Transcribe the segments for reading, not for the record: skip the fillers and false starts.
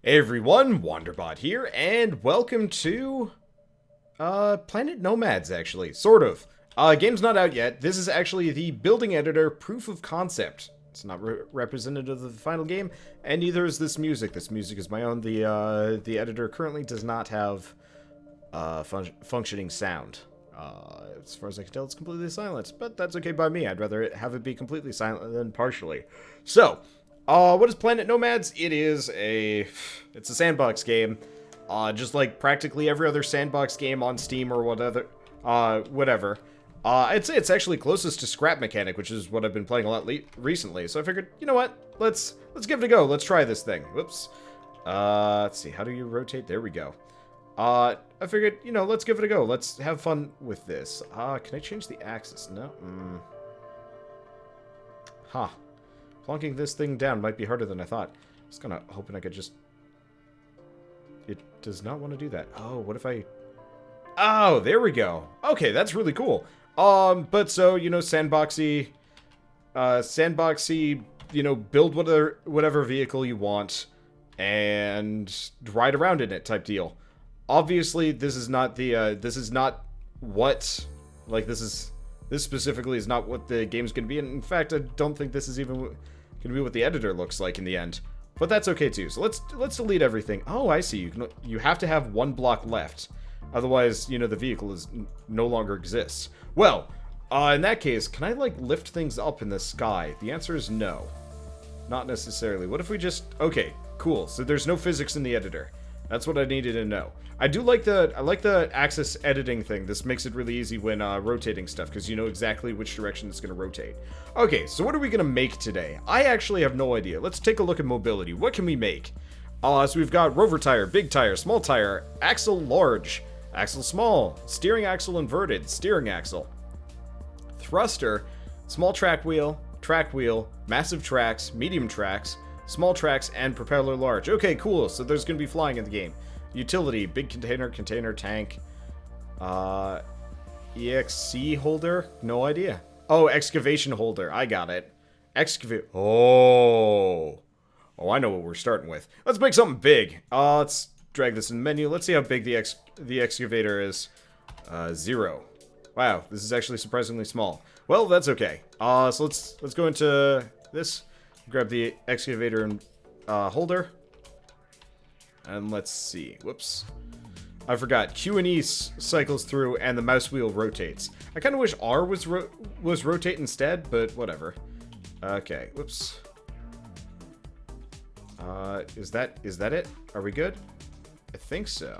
Hey everyone, Wanderbot here, and welcome to, Planet Nomads, actually. Sort of. Game's not out yet. This is actually the building editor proof of concept. It's not representative of the final game, and neither is this music. This music is my own. The editor currently does not have, functioning sound. As far as I can tell, it's completely silent, but that's okay by me. I'd rather have it be completely silent than partially. So, what is Planet Nomads? It's a sandbox game, just like practically every other sandbox game on Steam or whatever. I'd say it's actually closest to Scrap Mechanic, which is what I've been playing a lot recently. So I figured, you know what? Let's give it a go. Let's try this thing. Whoops. Let's see. How do you rotate? There we go. I figured, let's give it a go. Let's have fun with this. Can I change the axis? No. Huh. Plonking this thing down might be harder than I thought. I was kind of hoping I could just... It does not want to do that. Oh, what if I... Oh, there we go. Okay, that's really cool. But so, sandboxy, build whatever vehicle you want and ride around in it type deal. Obviously, this is not what, this specifically is not what the game's going to be. And in fact, I don't think this is even going to be what the editor looks like in the end. But that's okay too. So let's delete everything. Oh, I see. You have to have one block left. Otherwise, the vehicle no longer exists. Well, in that case, can I lift things up in the sky? The answer is no. Not necessarily. What if we just... Okay, cool. So there's no physics in the editor. That's what I needed to know. I like the axis editing thing. This makes it really easy when rotating stuff, because you know exactly which direction it's going to rotate. Okay, so what are we going to make today? I actually have no idea. Let's take a look at mobility. What can we make? So we've got rover tire, big tire, small tire, axle large, axle small, steering axle inverted, steering axle, thruster, small track wheel, massive tracks, medium tracks, small tracks, and propeller large. Okay, cool. So there's going to be flying in the game. Utility, big container, tank. EXC holder? No idea. Oh, excavation holder. I got it. Oh, I know what we're starting with. Let's make something big. Let's drag this in the menu. Let's see how big the excavator is. 0. Wow, this is actually surprisingly small. Well, that's okay. So let's go into this. Grab the excavator and holder. And let's see. Whoops. I forgot. Q and E cycles through and the mouse wheel rotates. I kind of wish R was rotate instead, but whatever. Okay. Whoops. Is that it? Are we good? I think so.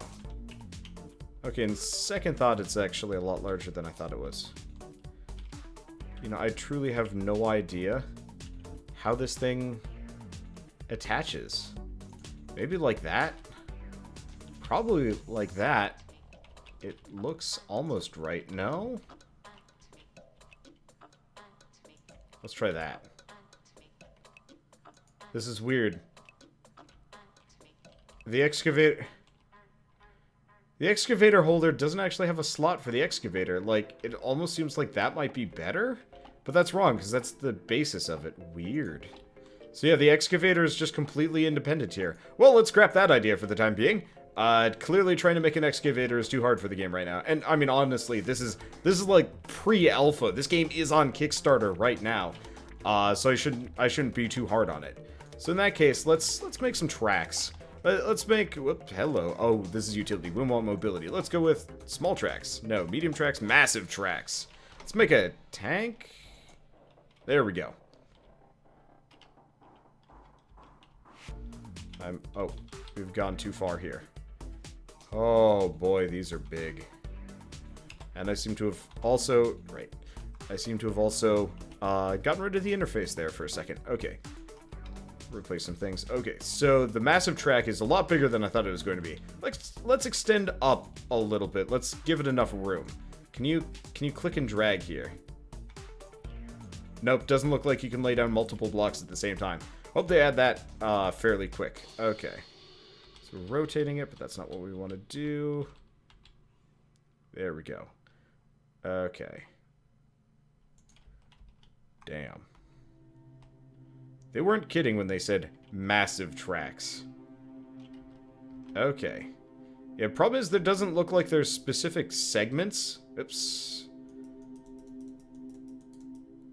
Okay, in second thought, it's actually a lot larger than I thought it was. I truly have no idea how this thing attaches. Maybe like that? Probably like that. It looks almost right. No? Let's try that. This is weird. The excavator holder doesn't actually have a slot for the excavator. It almost seems like that might be better. But that's wrong, because that's the basis of it. Weird. So yeah, the excavator is just completely independent here. Well, let's scrap that idea for the time being. Clearly trying to make an excavator is too hard for the game right now. And, I mean, honestly, this is like pre-alpha. This game is on Kickstarter right now. So I shouldn't be too hard on it. So in that case, let's make some tracks. Let's make... hello. Oh, this is utility. We want mobility. Let's go with small tracks. No, medium tracks, massive tracks. Let's make a tank. There we go. Oh, we've gone too far here. Oh boy, these are big. And I seem to have also... Right. I seem to have also gotten rid of the interface there for a second. Okay. Replace some things. Okay, so the massive track is a lot bigger than I thought it was going to be. Let's extend up a little bit. Let's give it enough room. Can you click and drag here? Nope, doesn't look like you can lay down multiple blocks at the same time. Hope they add that fairly quick. Okay. So rotating it, but that's not what we want to do. There we go. Okay. Damn. They weren't kidding when they said massive tracks. Okay. Yeah, problem is there doesn't look like there's specific segments. Oops.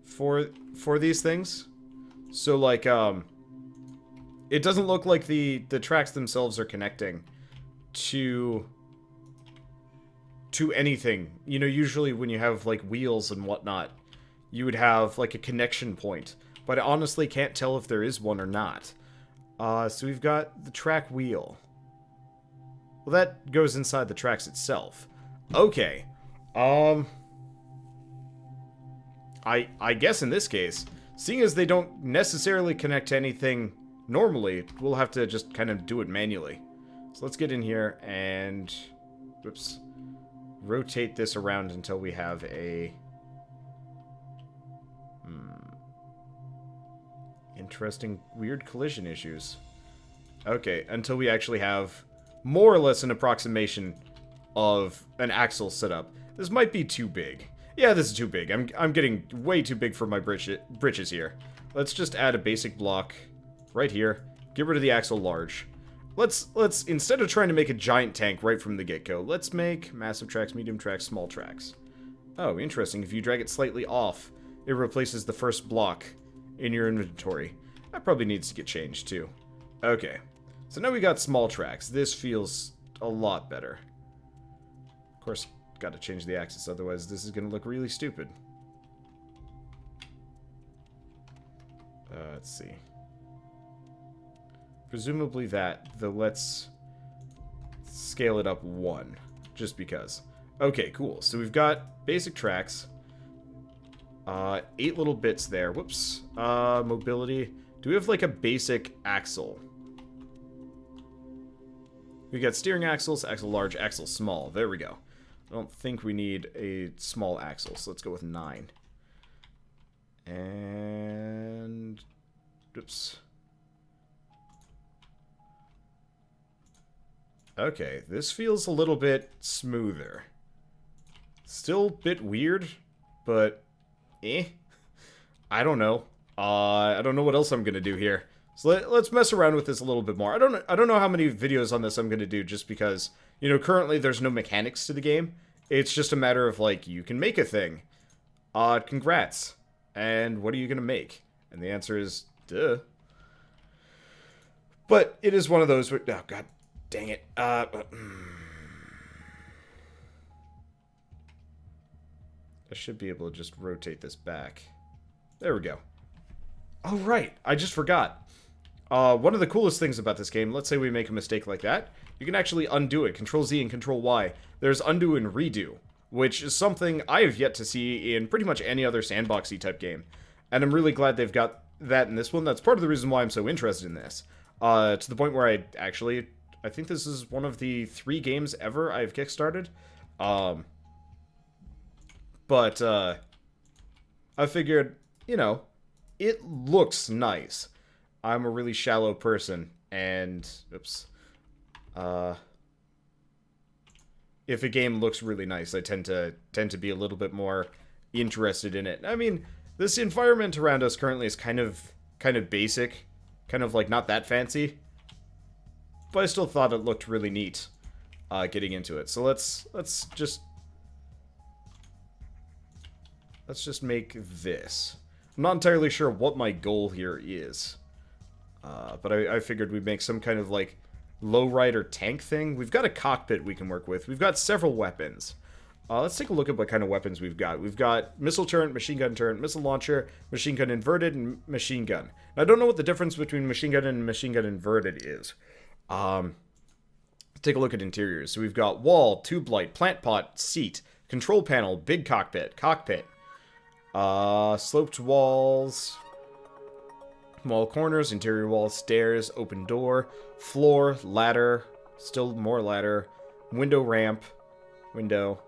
For these things. So, like, it doesn't look like the tracks themselves are connecting to anything. You know, usually when you have, like, wheels and whatnot, you would have, like, a connection point. But I honestly can't tell if there is one or not. So we've got the track wheel. Well, that goes inside the tracks itself. Okay. I guess in this case, seeing as they don't necessarily connect to anything normally, we'll have to just kind of do it manually. So let's get in here and... Whoops. Rotate this around until we have a... Interesting, weird collision issues. Okay, until we actually have more or less an approximation of an axle setup. This might be too big. Yeah, this is too big. I'm getting way too big for my britches here. Let's just add a basic block right here. Get rid of the axle large. Let's instead of trying to make a giant tank right from the get-go, let's make massive tracks, medium tracks, small tracks. Oh, interesting. If you drag it slightly off, it replaces the first block in your inventory. That probably needs to get changed too. Okay. So now we got small tracks. This feels a lot better. Of course, got to change the axis, otherwise this is going to look really stupid. Let's see. Presumably let's scale it up 1, just because. Okay, cool. So we've got basic tracks. 8 little bits there. Whoops. Mobility. Do we have like a basic axle? We got steering axles, axle large, axle small. There we go. I don't think we need a small axle, so let's go with 9. And... Oops. Okay, this feels a little bit smoother. Still a bit weird, but... I don't know. I don't know what else I'm gonna do here. So let's mess around with this a little bit more. I don't know how many videos on this I'm gonna do, just because, you know, currently there's no mechanics to the game. It's just a matter of, like, you can make a thing. Congrats. And what are you gonna make? And the answer is, duh. But it is one of those where, oh god dang it. I should be able to just rotate this back. There we go. Oh, right. I just forgot. One of the coolest things about this game, let's say we make a mistake like that, you can actually undo it. Control Z and Control Y. There's undo and redo, which is something I have yet to see in pretty much any other sandboxy type game. And I'm really glad they've got that in this one. That's part of the reason why I'm so interested in this. To the point where I think this is one of the 3 games ever I've kickstarted. But I figured, you know, it looks nice. I'm a really shallow person, and oops. If a game looks really nice, I tend to be a little bit more interested in it. I mean, this environment around us currently is kind of basic, kind of like not that fancy, but I still thought it looked really neat getting into it. So let's just make this. I'm not entirely sure what my goal here is. But I figured we'd make some kind of, like, lowrider tank thing. We've got a cockpit we can work with. We've got several weapons. Let's take a look at what kind of weapons we've got. We've got missile turret, machine gun turret, missile launcher, machine gun inverted, and machine gun. Now, I don't know what the difference between machine gun and machine gun inverted is. Take a look at interiors. So we've got wall, tube light, plant pot, seat, control panel, big cockpit, sloped walls, wall corners, interior walls, stairs, open door, floor, ladder, still more ladder, window ramp, window,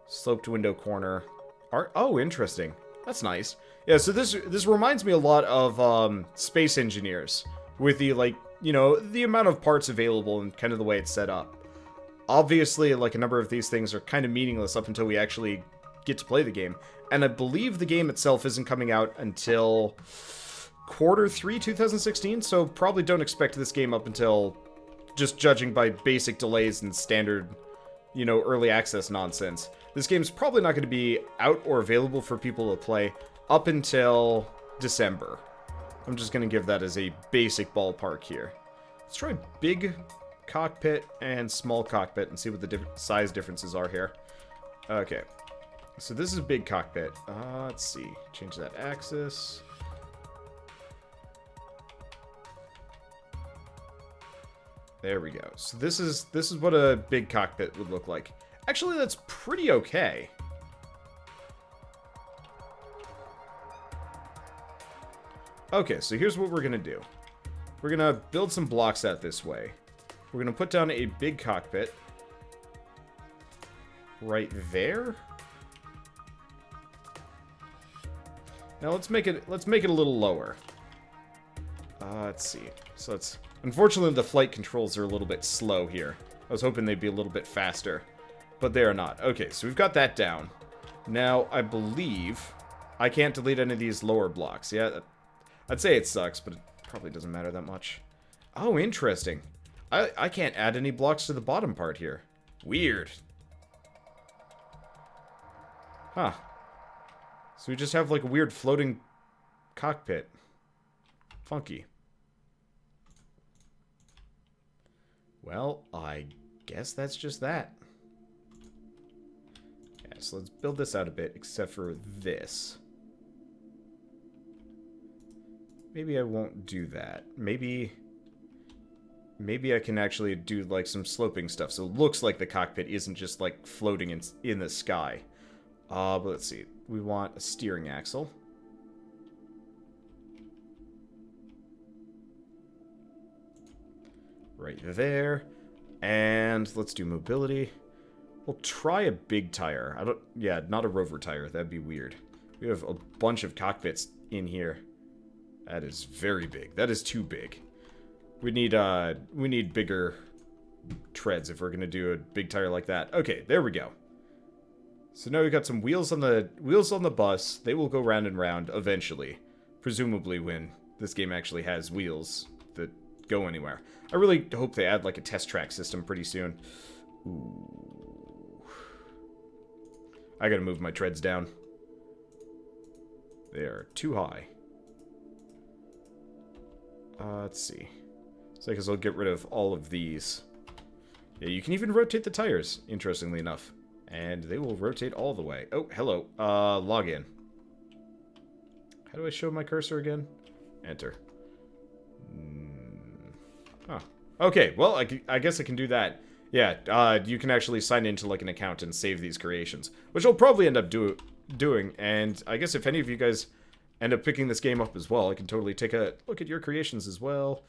sloped window corner. Oh, interesting. That's nice. Yeah, so this reminds me a lot of Space Engineers, with the, like, you know, the amount of parts available and kind of the way it's set up. Obviously, like, a number of these things are kind of meaningless up until we actually get to play the game. And I believe the game itself isn't coming out until Q3 2016, so probably don't expect this game up until just judging by basic delays and standard, you know, early access nonsense. This game's probably not going to be out or available for people to play up until December. I'm just going to give that as a basic ballpark here. Let's try big cockpit and small cockpit and see what the size differences are here. Okay. So this is big cockpit. Let's see. Change that axis. There we go. So this is what a big cockpit would look like. Actually, that's pretty okay. Okay, so here's what we're gonna do. We're gonna build some blocks out this way. We're gonna put down a big cockpit right there. Now let's make it a little lower. Let's see. So it's unfortunately the flight controls are a little bit slow here. I was hoping they'd be a little bit faster, but they are not. Okay, so we've got that down. Now I believe I can't delete any of these lower blocks. Yeah, I'd say it sucks, but it probably doesn't matter that much. Oh, interesting. I can't add any blocks to the bottom part here. Weird. Huh. So we just have like a weird floating cockpit. Funky. Well, I guess that's just that. Yeah, so let's build this out a bit, except for this. Maybe I won't do that. Maybe I can actually do like some sloping stuff, so it looks like the cockpit isn't just like floating in the sky. But let's see. We want a steering axle. Right there. And let's do mobility. We'll try a big tire. Yeah, not a rover tire. That'd be weird. We have a bunch of cockpits in here. That is very big. That is too big. We need bigger treads if we're gonna do a big tire like that. Okay, there we go. So now we've got some wheels on the bus. They will go round and round eventually. Presumably when this game actually has wheels that go anywhere. I really hope they add like a test track system pretty soon. Ooh. I gotta move my treads down. They are too high. Let's see. So I guess I'll get rid of all of these. Yeah, you can even rotate the tires, interestingly enough. And they will rotate all the way. Oh, hello. Log in. How do I show my cursor again? Enter. Huh. Okay, well, I guess I can do that. Yeah, you can actually sign into like an account and save these creations. Which I'll probably end up doing. And I guess if any of you guys end up picking this game up as well, I can totally take a look at your creations as well.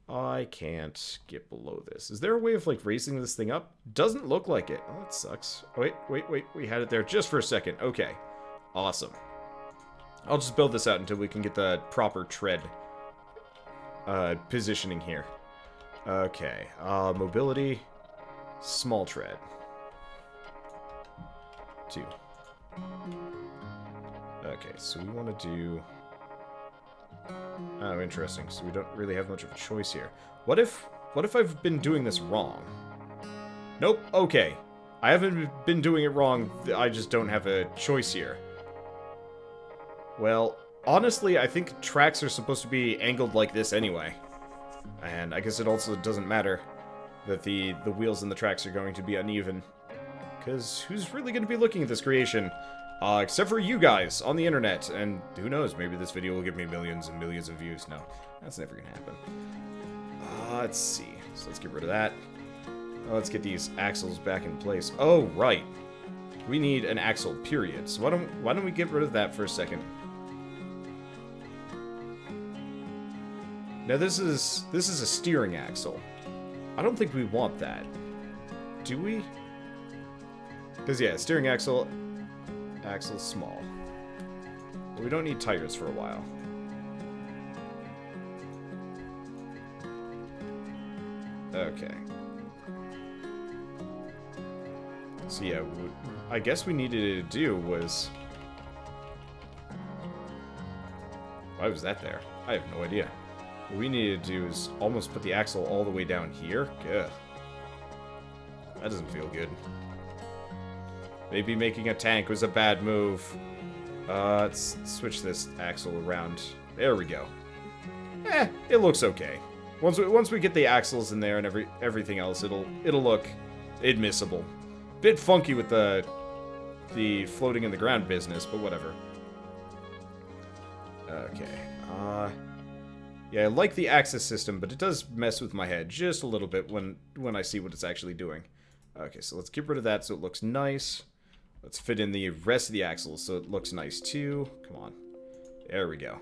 I can't get below this. Is there a way of, like, raising this thing up? Doesn't look like it. Oh, that sucks. Oh, wait. We had it there just for a second. Okay. Awesome. I'll just build this out until we can get the proper tread positioning here. Okay. Mobility. Small tread. 2. Okay, so we want to do... Oh, interesting. So we don't really have much of a choice here. What if I've been doing this wrong? Nope. Okay. I haven't been doing it wrong. I just don't have a choice here. Well, honestly, I think tracks are supposed to be angled like this anyway. And I guess it also doesn't matter that the wheels and the tracks are going to be uneven. Because who's really going to be looking at this creation? Except for you guys on the internet, and who knows, maybe this video will give me millions and millions of views. No, that's never gonna happen. Let's see. So let's get rid of that. Let's get these axles back in place. Oh, right. We need an axle, period. So why don't we get rid of that for a second? Now this is a steering axle. I don't think we want that. Do we? Because yeah, steering axle small. But we don't need tires for a while. Okay. So yeah, I guess we needed to do was... Why was that there? I have no idea. What we need to do is almost put the axle all the way down here. Ugh. That doesn't feel good. Maybe making a tank was a bad move. Let's switch this axle around. There we go. It looks okay. Once we get the axles in there and everything else, it'll look admissible. Bit funky with the floating in the ground business, but whatever. Okay. Yeah, I like the axis system, but it does mess with my head just a little bit when I see what it's actually doing. Okay, so let's get rid of that so it looks nice. Let's fit in the rest of the axles so it looks nice too. Come on. There we go.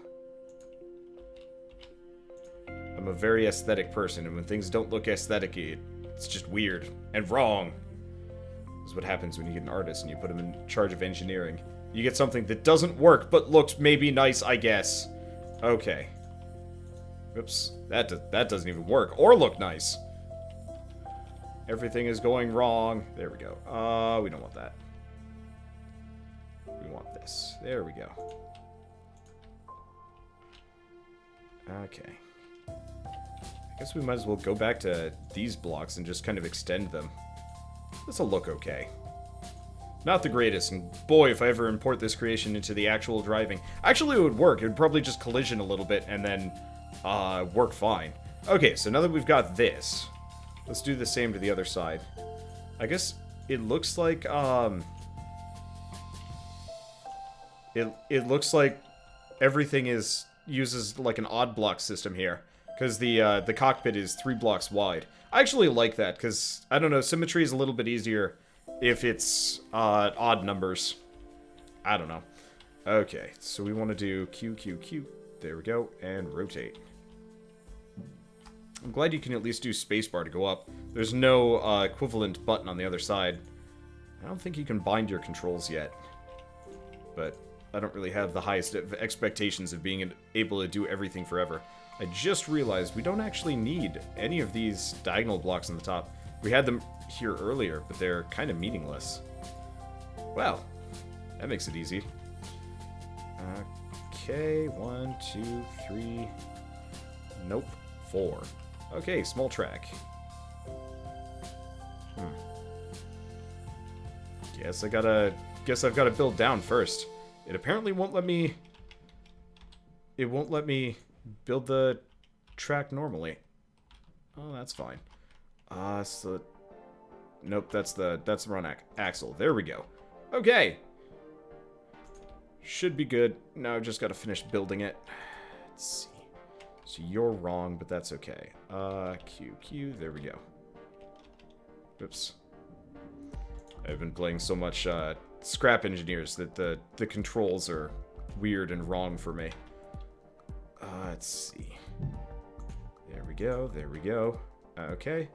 I'm a very aesthetic person, and when things don't look aesthetic-y, it's just weird and wrong. This is what happens when you get an artist and you put him in charge of engineering. You get something that doesn't work, but looks maybe nice, I guess. Okay. Oops. That doesn't even work or look nice. Everything is going wrong. There we go. We don't want that. We want this. There we go. Okay. I guess we might as well go back to these blocks and just kind of extend them. This'll look okay. Not the greatest, and boy, if I ever import this creation into the actual driving. Actually, it would work. It would probably just collision a little bit and then work fine. Okay, so now that we've got this, let's do the same to the other side. I guess it looks like, it looks like everything uses like an odd block system here. Because the cockpit is 3 blocks wide. I actually like that, because, I don't know, symmetry is a little bit easier if it's odd numbers. I don't know. Okay, so we want to do Q, Q, Q. There we go, and rotate. I'm glad you can at least do spacebar to go up. There's no equivalent button on the other side. I don't think you can bind your controls yet. But I don't really have the highest expectations of being able to do everything forever. I just realized we don't actually need any of these diagonal blocks on the top. We had them here earlier, but they're kind of meaningless. Well, that makes it easy. Okay, 1, 2, 3. Nope, 4. Okay, small track. Guess I've gotta build down first. It apparently won't let me. It won't let me build the track normally. Oh, that's fine. So nope, that's the wrong axle. There we go. Okay. Should be good. Now I've just got to finish building it. Let's see. So you're wrong, but that's okay. Q, Q, there we go. Oops. I've been playing so much Scrap Engineers that the controls are weird and wrong for me. Let's see. There we go, there we go. Okay.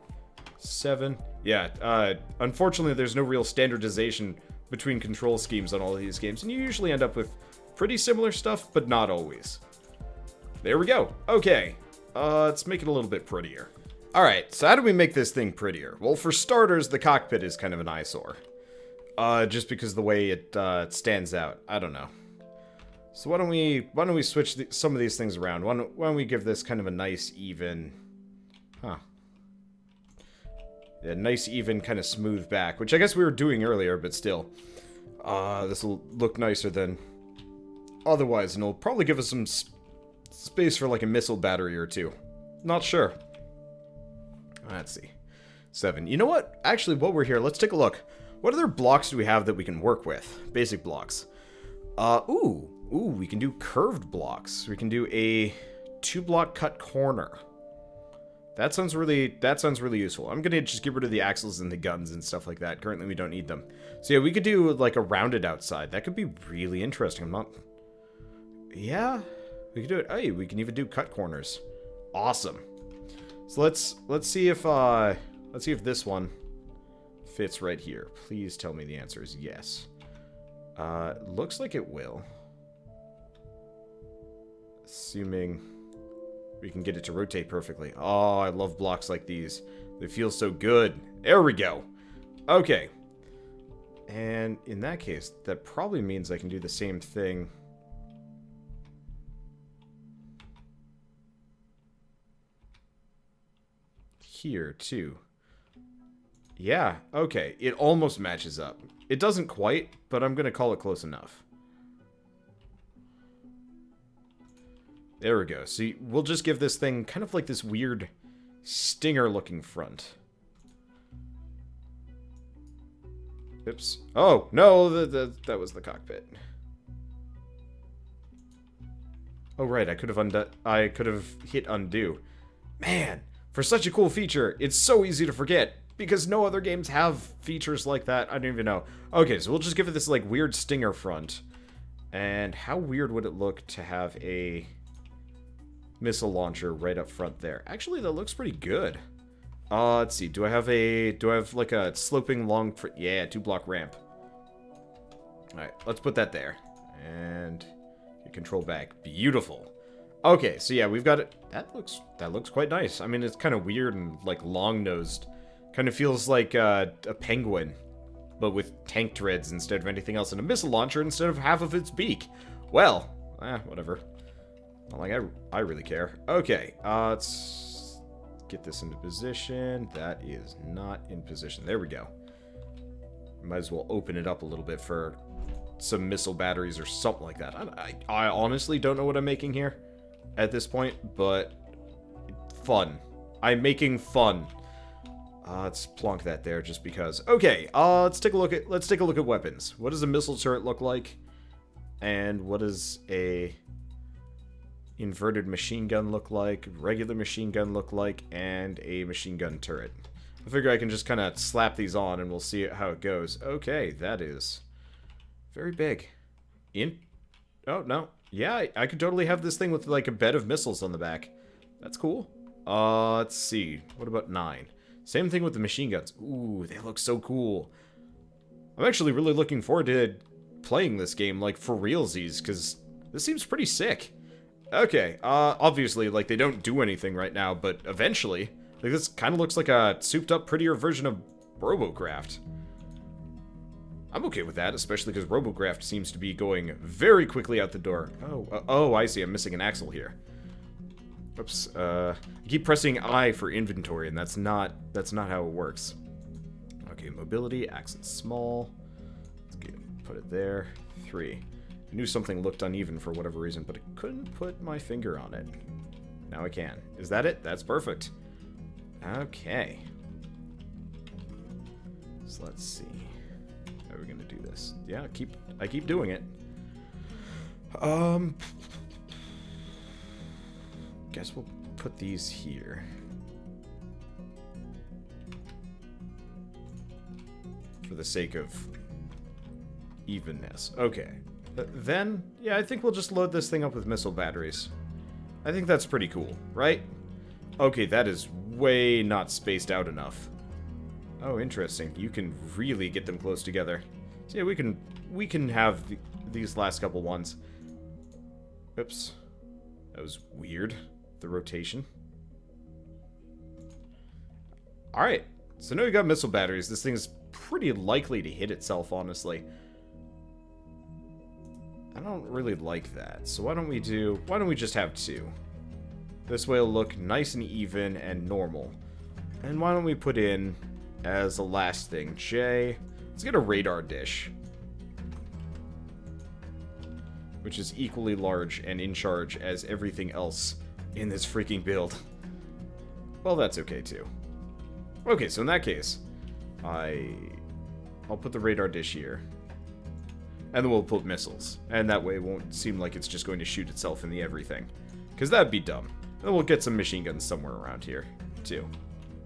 7. Yeah, unfortunately there's no real standardization between control schemes on all of these games, and you usually end up with pretty similar stuff, but not always. There we go. Okay. Let's make it a little bit prettier. Alright, so how do we make this thing prettier? Well, for starters, the cockpit is kind of an eyesore. Just because of the way it stands out. I don't know. So why don't we switch some of these things around? Why don't we give this kind of a nice, even... Huh. Yeah, nice, even, kind of smooth back, which I guess we were doing earlier, but still. This will look nicer than otherwise, and it'll probably give us some space for, like, a missile battery or two. Not sure. Let's see. 7. You know what? Actually, while we're here, let's take a look. What other blocks do we have that we can work with? Basic blocks. Ooh, we can do curved blocks. We can do a 2-block cut corner. That sounds really useful. I'm gonna just get rid of the axles and the guns and stuff like that. Currently, we don't need them. So yeah, we could do like a rounded outside. That could be really interesting. I'm not... Yeah, we could do it. Hey, we can even do cut corners. Awesome. So let's see if this one fits right here. Please tell me the answer is yes. Looks like it will. Assuming we can get it to rotate perfectly. Oh, I love blocks like these. They feel so good. There we go. Okay. And in that case, that probably means I can do the same thing. here, too. Yeah, okay. It almost matches up. It doesn't quite, but I'm going to call it close enough. There we go. So we'll just give this thing kind of like this weird stinger-looking front. Oops. Oh, no, that was the cockpit. Oh, right, I could have hit undo. Man, for such a cool feature, it's so easy to forget, because no other games have features like that. I don't even know. Okay, so we'll just give it this, like, weird stinger front. And how weird would it look to have a missile launcher right up front there? Actually, that looks pretty good. Let's see. Do I have like a sloping long... Yeah, 2-block ramp. Alright, let's put that there. And get control back. Beautiful. Okay, so yeah, we've got it. That looks quite nice. I mean, it's kind of weird and, like, long-nosed. Kind of feels like a penguin, but with tank treads instead of anything else, and a missile launcher instead of half of its beak. Well, whatever. Not like I really care. Okay, let's get this into position. That is not in position. There we go. Might as well open it up a little bit for some missile batteries or something like that. I honestly don't know what I'm making here at this point, but fun. I'm making fun. Let's plonk that there just because. Okay, let's take a look at weapons. What does a missile turret look like? And what does a inverted machine gun look like? Regular machine gun look like? And a machine gun turret. I figure I can just kind of slap these on and we'll see how it goes. Okay, that is very big. Oh, no. Yeah, I could totally have this thing with, like, a bed of missiles on the back. That's cool. Let's see. What about 9? Same thing with the machine guns. Ooh, they look so cool. I'm actually really looking forward to playing this game, like, for realsies, because this seems pretty sick. Okay, obviously, like, they don't do anything right now, but eventually, like, this kind of looks like a souped-up, prettier version of Robocraft. I'm okay with that, especially because Robocraft seems to be going very quickly out the door. Oh, I see, I'm missing an axle here. Oops, I keep pressing I for inventory, and that's not how it works. Okay, mobility, axis small. Let's put it there. 3. I knew something looked uneven for whatever reason, but I couldn't put my finger on it. Now I can. Is that it? That's perfect. Okay. So let's see. How are we gonna do this? Yeah, I keep doing it. Guess we'll put these here. For the sake of evenness. Okay. Then, yeah, I think we'll just load this thing up with missile batteries. I think that's pretty cool, right? Okay, that is way not spaced out enough. Oh, interesting. You can really get them close together. So yeah, we can have these last couple ones. Oops. That was weird. The rotation. Alright. So now we got missile batteries. This thing is pretty likely to hit itself, honestly. I don't really like that. So why don't we just have 2? This way it'll look nice and even and normal. And why don't we put in, as the last thing, J, let's get a radar dish. Which is equally large and in charge as everything else in this freaking build. Well, that's okay too. Okay, so in that case, I'll put the radar dish here. And then we'll put missiles. And that way it won't seem like it's just going to shoot itself in the everything. Because that'd be dumb. And then we'll get some machine guns somewhere around here, too.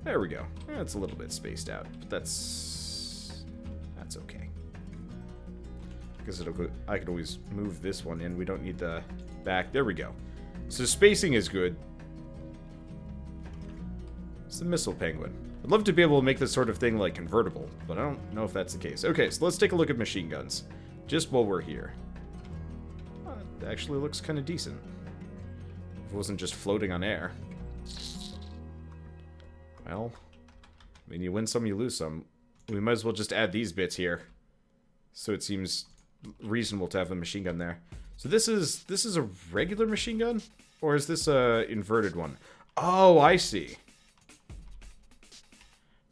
There we go. It's a little bit spaced out, but that's okay. Because I could always move this one in. We don't need the back. There we go. So spacing is good. It's the missile penguin. I'd love to be able to make this sort of thing, like, convertible, but I don't know if that's the case. Okay, so let's take a look at machine guns. Just while we're here. It actually looks kind of decent. If it wasn't just floating on air. Well, I mean, you win some, you lose some. We might as well just add these bits here. So it seems reasonable to have a machine gun there. So this is a regular machine gun? Or is this a inverted one? Oh, I see.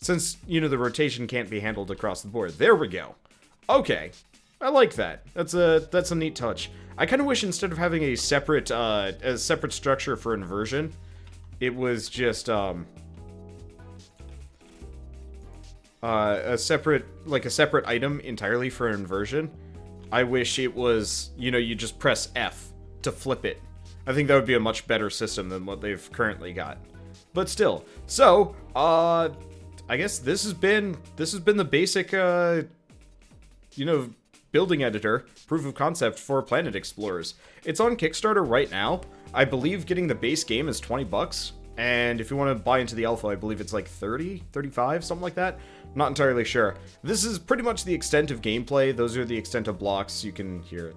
since, you know, the rotation can't be handled across the board. There we go. Okay. I like that. That's a neat touch. I kind of wish instead of having a separate structure for inversion, it was just, a separate item entirely for inversion. I wish it was, you know, you just press F to flip it. I think that would be a much better system than what they've currently got. But still. So, I guess this has been the basic, you know, building editor, proof of concept for Planet Explorers. It's on Kickstarter right now. I believe getting the base game is $20. And if you want to buy into the alpha, I believe it's like 30, 35, something like that. Not entirely sure. This is pretty much the extent of gameplay. Those are the extent of blocks. You can hear it.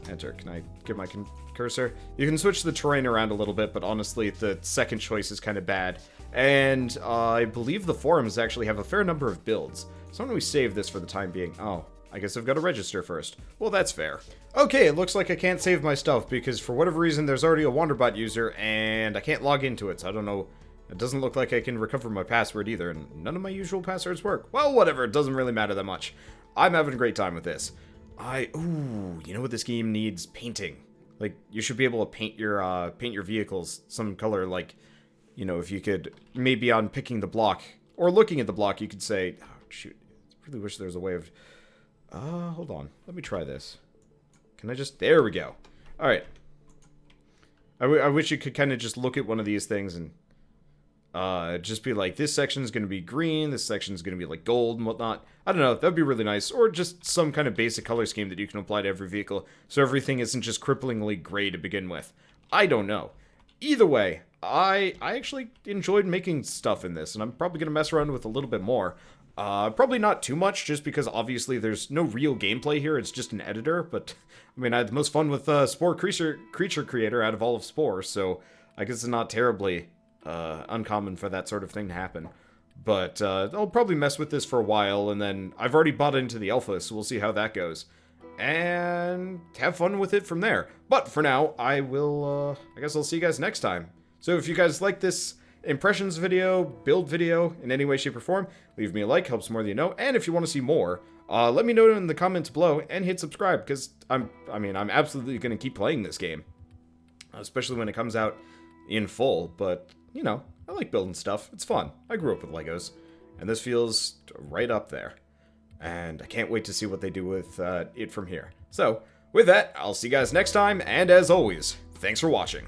Enter. Can I get my cursor? You can switch the terrain around a little bit, but honestly, the second choice is kind of bad. And I believe the forums actually have a fair number of builds. So why don't we save this for the time being? Oh, I guess I've got to register first. Well, that's fair. Okay, it looks like I can't save my stuff because for whatever reason there's already a Wanderbot user and I can't log into it, so I don't know. It doesn't look like I can recover my password either, and none of my usual passwords work. Well, whatever, it doesn't really matter that much. I'm having a great time with this. Ooh, you know what this game needs? Painting. Like, you should be able to paint your vehicles some color, like, you know, if you could, maybe on picking the block, or looking at the block, you could say, oh, shoot, I really wish there was a way of, hold on, let me try this. Can I just, there we go. Alright. I wish you could kind of just look at one of these things and, just be like, this section's gonna be green, this section's gonna be like gold and whatnot. I don't know, that'd be really nice. Or just some kind of basic color scheme that you can apply to every vehicle, so everything isn't just cripplingly gray to begin with. I don't know. Either way, I actually enjoyed making stuff in this, and I'm probably gonna mess around with a little bit more. Probably not too much, just because obviously there's no real gameplay here, it's just an editor, but, I mean, I had the most fun with, Spore Creature Creator out of all of Spore, so I guess it's not terribly uncommon for that sort of thing to happen. But I'll probably mess with this for a while, and then I've already bought into the alpha, so we'll see how that goes. And have fun with it from there. But for now, I guess I'll see you guys next time. So if you guys like this impressions video, build video, in any way, shape, or form, leave me a like, helps more than you know. And if you want to see more, let me know in the comments below, and hit subscribe, because I'm absolutely going to keep playing this game. Especially when it comes out in full, but, you know, I like building stuff. It's fun. I grew up with Legos, and this feels right up there. And I can't wait to see what they do with it from here. So, with that, I'll see you guys next time, and as always, thanks for watching.